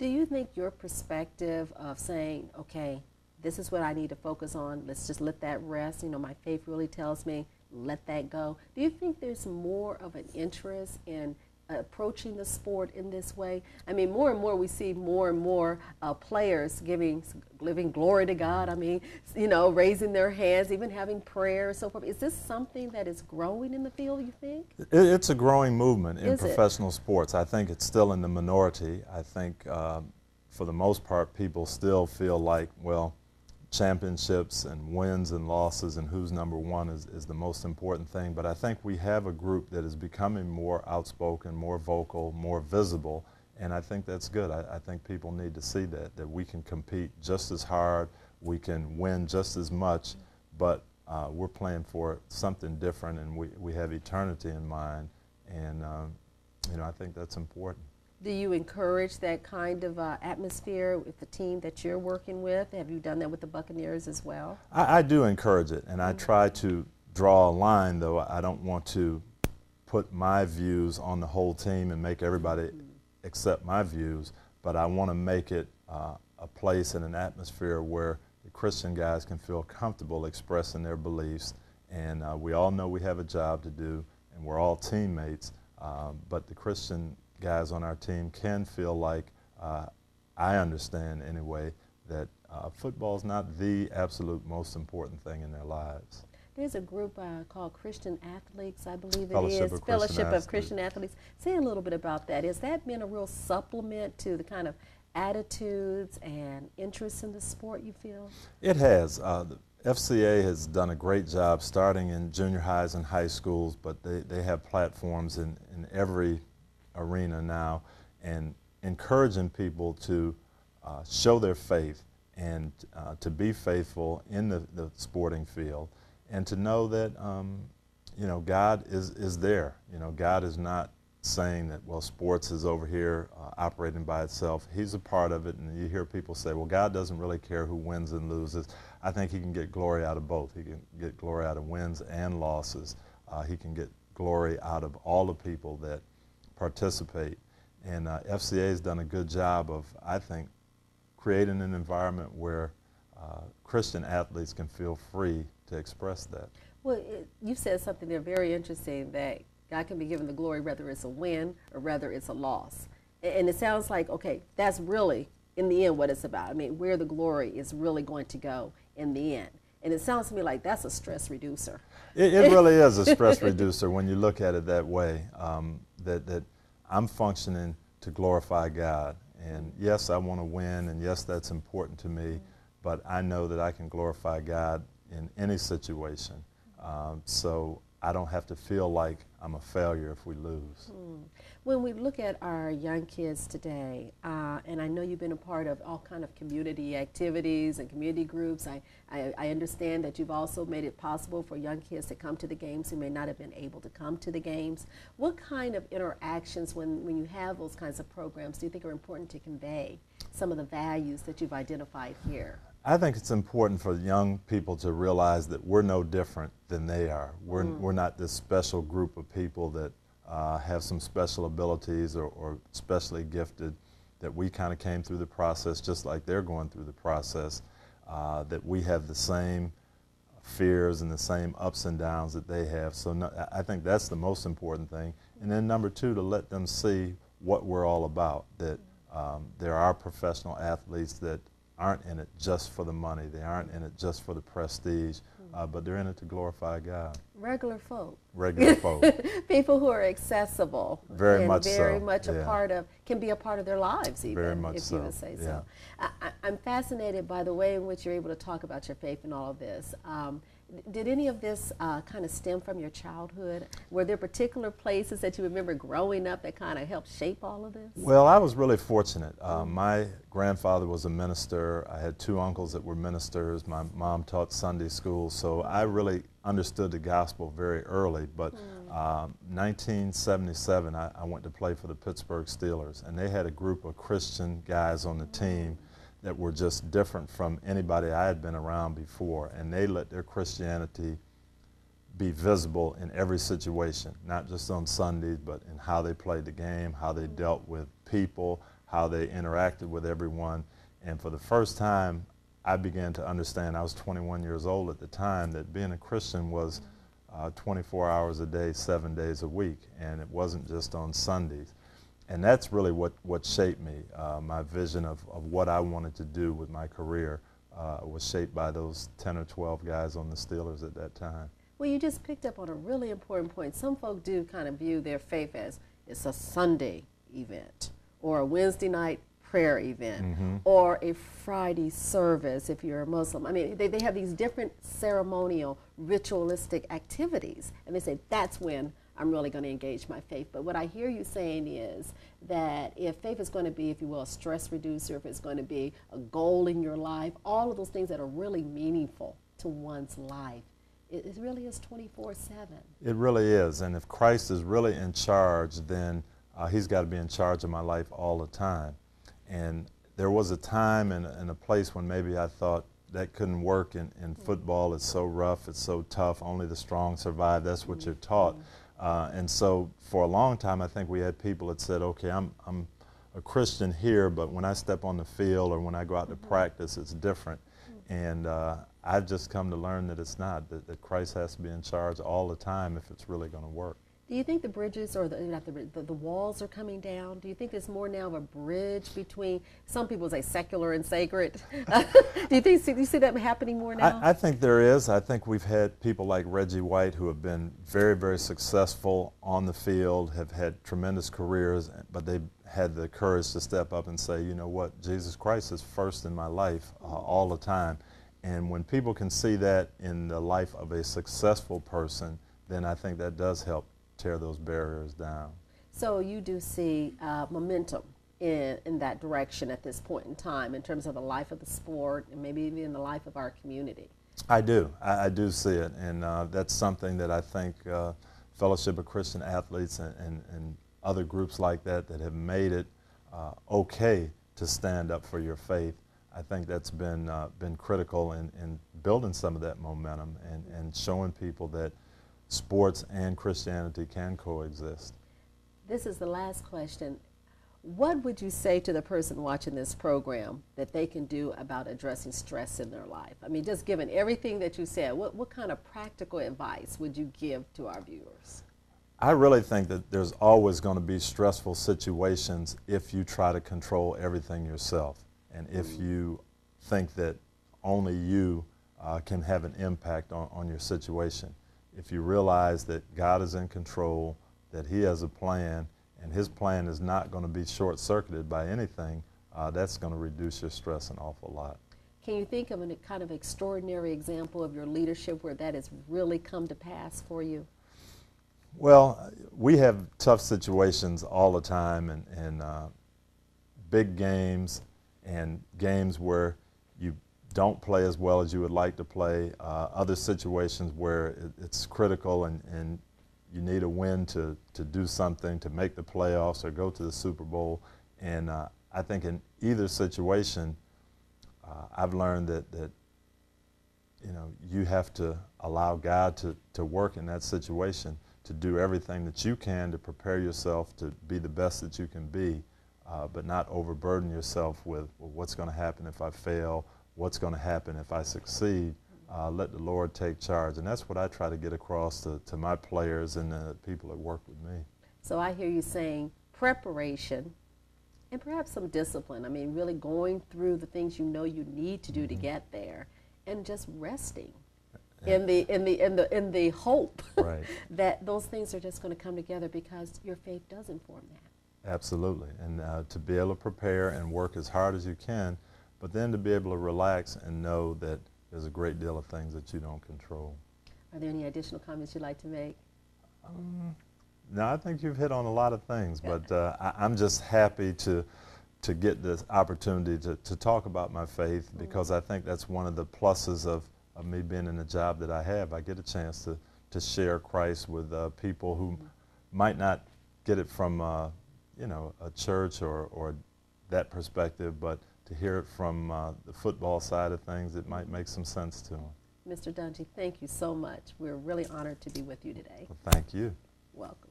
Do you think your perspective of saying, okay, this is what I need to focus on, let's just let that rest, you know, my faith really tells me, let that go. Do you think there's more of an interest in approaching the sport in this way? I mean, more and more we see more and more players giving glory to God. I mean, you know, raising their hands, even having prayer and so forth. Is this something that is growing in the field, you think? It's a growing movement in Is it? professional sports. I think it's still in the minority. I think for the most part people still feel like, well, championships and wins and losses and who's number one is the most important thing. But I think we have a group that is becoming more outspoken, more vocal, more visible, and I think that's good. I think people need to see that we can compete just as hard, we can win just as much, but we're playing for something different, and we have eternity in mind, and you know, I think that's important. Do you encourage that kind of atmosphere with the team that you're working with? Have you done that with the Buccaneers as well? I do encourage it, and I try to draw a line, though. I don't want to put my views on the whole team and make everybody accept my views, but I want to make it a place and an atmosphere where the Christian guys can feel comfortable expressing their beliefs, and we all know we have a job to do, and we're all teammates, but the Christian guys on our team can feel like, I understand anyway, that football is not the absolute most important thing in their lives. There's a group called Christian Athletes, I believe it Fellowship is. of Fellowship of Christian Athletes. Say a little bit about that. Has that been a real supplement to the kind of attitudes and interests in the sport, you feel? It has. The FCA has done a great job starting in junior highs and high schools, but they have platforms in every arena now, and encouraging people to show their faith and to be faithful in the sporting field, and to know that you know, God is there. You know, God is not saying that, well, sports is over here operating by itself. He's a part of it, and you hear people say, well, God doesn't really care who wins and loses. I think he can get glory out of both. He can get glory out of wins and losses. He can get glory out of all the people that participate, and FCA has done a good job of, I think, creating an environment where Christian athletes can feel free to express that. Well, you said something there very interesting, that God can be given the glory whether it's a win or whether it's a loss. And it sounds like, okay, that's really, in the end, what it's about. I mean, where the glory is really going to go in the end. And it sounds to me like that's a stress reducer. It really is a stress reducer when you look at it that way, that I'm functioning to glorify God. And yes, I want to win, and yes, that's important to me, but I know that I can glorify God in any situation. So I don't have to feel like I'm a failure if we lose. When we look at our young kids today, and I know you've been a part of all kind of community activities and community groups, I understand that you've also made it possible for young kids to come to the games who may not have been able to come to the games. What kind of interactions, when you have those kinds of programs, do you think are important to convey some of the values that you've identified here? I think it's important for young people to realize that we're no different than they are. We're not this special group of people that have some special abilities or specially gifted, that we kind of came through the process just like they're going through the process, that we have the same fears and the same ups and downs that they have. So I think that's the most important thing. And then number two, to let them see what we're all about, that there are professional athletes that aren't in it just for the money. They aren't in it just for the prestige, but they're in it to glorify God. Regular folk. Regular folk. People who are accessible. Very and much very so. much a part of, can be a part of their lives even, very much if so. you would say Yeah. so. I'm fascinated by the way in which you're able to talk about your faith and all of this. Did any of this kind of stem from your childhood? Were there particular places that you remember growing up that kind of helped shape all of this? Well, I was really fortunate. My grandfather was a minister. I had two uncles that were ministers. My mom taught Sunday school, so I really understood the gospel very early. But 1977, I went to play for the Pittsburgh Steelers, and they had a group of Christian guys on the team that were just different from anybody I had been around before, and they let their Christianity be visible in every situation, not just on Sundays, but in how they played the game, how they dealt with people, how they interacted with everyone. And for the first time, I began to understand, I was 21 years old at the time, that being a Christian was 24 hours a day, 7 days a week, and it wasn't just on Sundays. And that's really what shaped me. My vision of what I wanted to do with my career was shaped by those 10 or 12 guys on the Steelers at that time. Well, you just picked up on a really important point. Some folk do kind of view their faith as it's a Sunday event or a Wednesday night prayer event or a Friday service if you're a Muslim. I mean, they have these different ceremonial, ritualistic activities, and they say that's when I'm really going to engage my faith. But what I hear you saying is that if faith is going to be, if you will, a stress reducer, if it's going to be a goal in your life, all of those things that are really meaningful to one's life, it really is 24/7. It really is, and if Christ is really in charge, then he's got to be in charge of my life all the time. And there was a time and a place when maybe I thought that couldn't work in football. It's so rough, it's so tough, only the strong survive. That's what you're taught. And so for a long time, I think we had people that said, okay, I'm a Christian here, but when I step on the field or when I go out to practice, it's different. And I've just come to learn that it's not, that Christ has to be in charge all the time if it's really going to work. Do you think the bridges or the walls are coming down? Do you think there's more now of a bridge between, some people say secular and sacred? Do you see that happening more now? I think there is. I think we've had people like Reggie White who have been very, very successful on the field, have had tremendous careers, but they've had the courage to step up and say, you know what, Jesus Christ is first in my life all the time. And when people can see that in the life of a successful person, then I think that does help tear those barriers down. So you do see momentum in that direction at this point in time in terms of the life of the sport and maybe even the life of our community. I do. I do see it, and that's something that I think Fellowship of Christian Athletes and other groups like that have made it okay to stand up for your faith. I think that's been critical in building some of that momentum and showing people that sports and Christianity can coexist. This is the last question. What would you say to the person watching this program that they can do about addressing stress in their life? I mean, just given everything that you said, what kind of practical advice would you give to our viewers? I really think that there's always going to be stressful situations if you try to control everything yourself, and if you think that only you can have an impact on your situation. If you realize that God is in control, that he has a plan, and his plan is not going to be short-circuited by anything, that's going to reduce your stress an awful lot. Can you think of a kind of extraordinary example of your leadership where that has really come to pass for you? Well, we have tough situations all the time, and big games and games where you don't play as well as you would like to play, other situations where it's critical and you need a win to do something, to make the playoffs or go to the Super Bowl. And I think in either situation, I've learned that you know, you have to allow God to work in that situation, to do everything that you can to prepare yourself to be the best that you can be, but not overburden yourself with, well, what's going to happen if I fail, what's going to happen if I succeed. Let the Lord take charge. And that's what I try to get across to my players and the people that work with me. So I hear you saying preparation and perhaps some discipline. I mean, really going through the things you know you need to do to get there, and just resting in the hope right. that those things are just going to come together because your faith does inform that. Absolutely. And to be able to prepare and work as hard as you can, but then to be able to relax and know that there's a great deal of things that you don't control. Are there any additional comments you'd like to make? No, I think you've hit on a lot of things, but I'm just happy to get this opportunity to talk about my faith, because I think that's one of the pluses of me being in the job that I have. I get a chance to share Christ with people who might not get it from you know, a church or that perspective, but to hear it from the football side of things, it might make some sense to them. Mr. Dungy, thank you so much. We're really honored to be with you today. Well, thank you. Welcome.